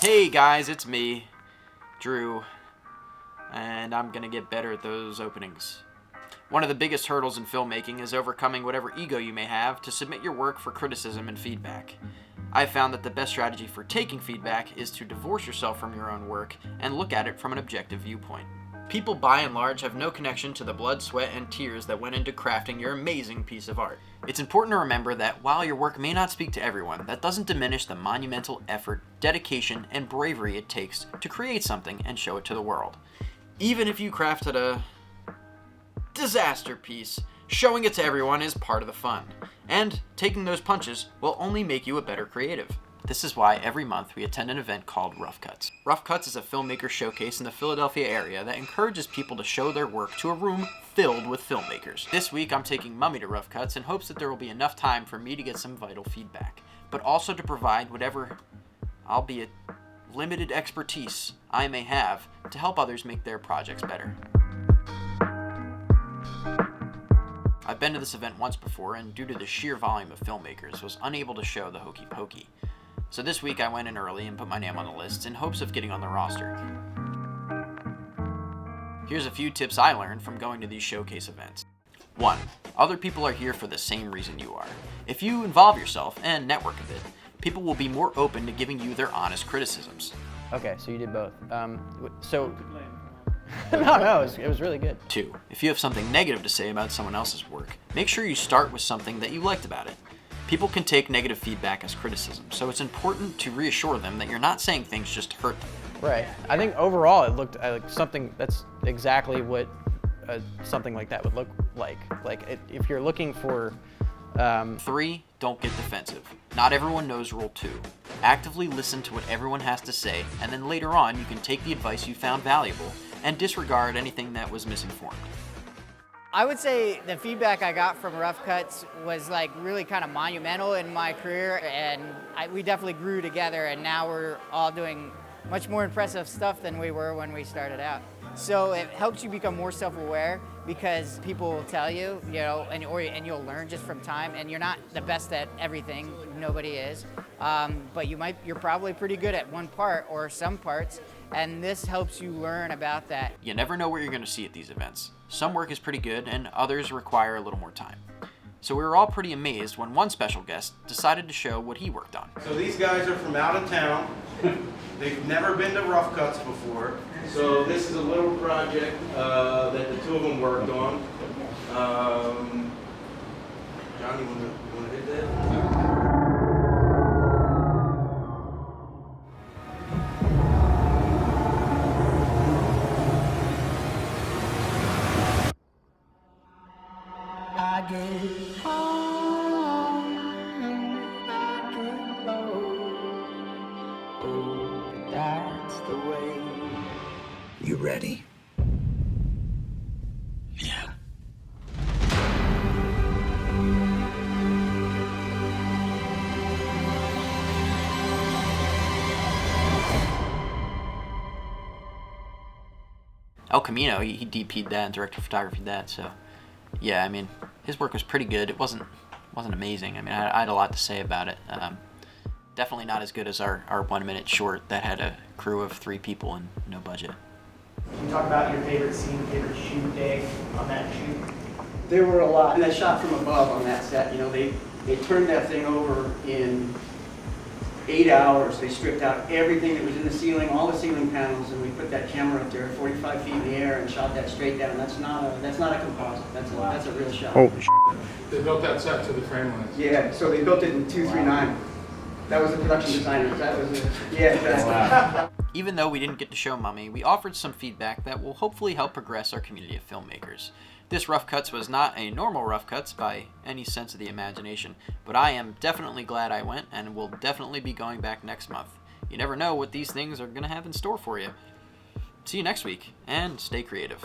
Hey guys, it's me, Drew, and I'm gonna get better at those openings. One of the biggest hurdles in filmmaking is overcoming whatever ego you may have to submit your work for criticism and feedback. I've found that the best strategy for taking feedback is to divorce yourself from your own work and look at it from an objective viewpoint. People by and large have no connection to the blood, sweat, and tears that went into crafting your amazing piece of art. It's important to remember that while your work may not speak to everyone, that doesn't diminish the monumental effort, dedication, and bravery it takes to create something and show it to the world. Even if you crafted a disaster piece, showing it to everyone is part of the fun, and taking those punches will only make you a better creative. This is why every month we attend an event called ROUGHCUTS. ROUGHCUTS is a filmmaker showcase in the Philadelphia area that encourages people to show their work to a room filled with filmmakers. This week I'm taking Mummy to ROUGHCUTS in hopes that there will be enough time for me to get some vital feedback, but also to provide whatever, albeit limited expertise, I may have to help others make their projects better. I've been to this event once before, and due to the sheer volume of filmmakers, was unable to show the hokey pokey. So this week I went in early and put my name on the list in hopes of getting on the roster. Here's a few tips I learned from going to these showcase events. 1. Other people are here for the same reason you are. If you involve yourself and network a bit, people will be more open to giving you their honest criticisms. Okay, so you did both. No, it was really good. 2. If you have something negative to say about someone else's work, make sure you start with something that you liked about it. People can take negative feedback as criticism, so it's important to reassure them that you're not saying things just to hurt them. Right. I think overall it looked like something that's exactly what something like that would look like. If you're looking for... 3. Don't get defensive. Not everyone knows Rule 2. Actively listen to what everyone has to say, and then later on you can take the advice you found valuable and disregard anything that was misinformed. I would say the feedback I got from ROUGHCUTS was like really kind of monumental in my career, and we definitely grew together, and now we're all doing much more impressive stuff than we were when we started out. So it helps you become more self-aware because people will tell you, and you'll learn just from time, and you're not the best at everything, nobody is, but you're probably pretty good at one part or some parts, and this helps you learn about that. You never know what you're going to see at these events. Some work is pretty good and others require a little more time. So we were all pretty amazed when one special guest decided to show what he worked on. So these guys are from out of town. They've never been to ROUGHCUTS before. So this is a little project that the two of them worked on. John, you want to hit that? You ready? Yeah. El Camino, he DP'd that and director photography that, so yeah, I mean, his work was pretty good. It wasn't amazing. I mean, I had a lot to say about it. Definitely not as good as our 1 minute short that had a crew of 3 people and no budget. Can you talk about your favorite scene, favorite shoot day on that shoot? There were a lot, and I shot from above on that set. They turned that thing over in 8 hours. They stripped out everything that was in the ceiling, all the ceiling panels, and we put that camera up there 45 feet in the air and shot that straight down. That's not a composite. That's a real shot. Oh, They built that set to the frame lines. Yeah, so they built it in 239. That was the production designer. That was it. Yeah, exactly. Wow. Even though we didn't get to show Mummy, we offered some feedback that will hopefully help progress our community of filmmakers. This ROUGHCUTS was not a normal ROUGHCUTS by any sense of the imagination, but I am definitely glad I went and will definitely be going back next month. You never know what these things are going to have in store for you. See you next week, and stay creative.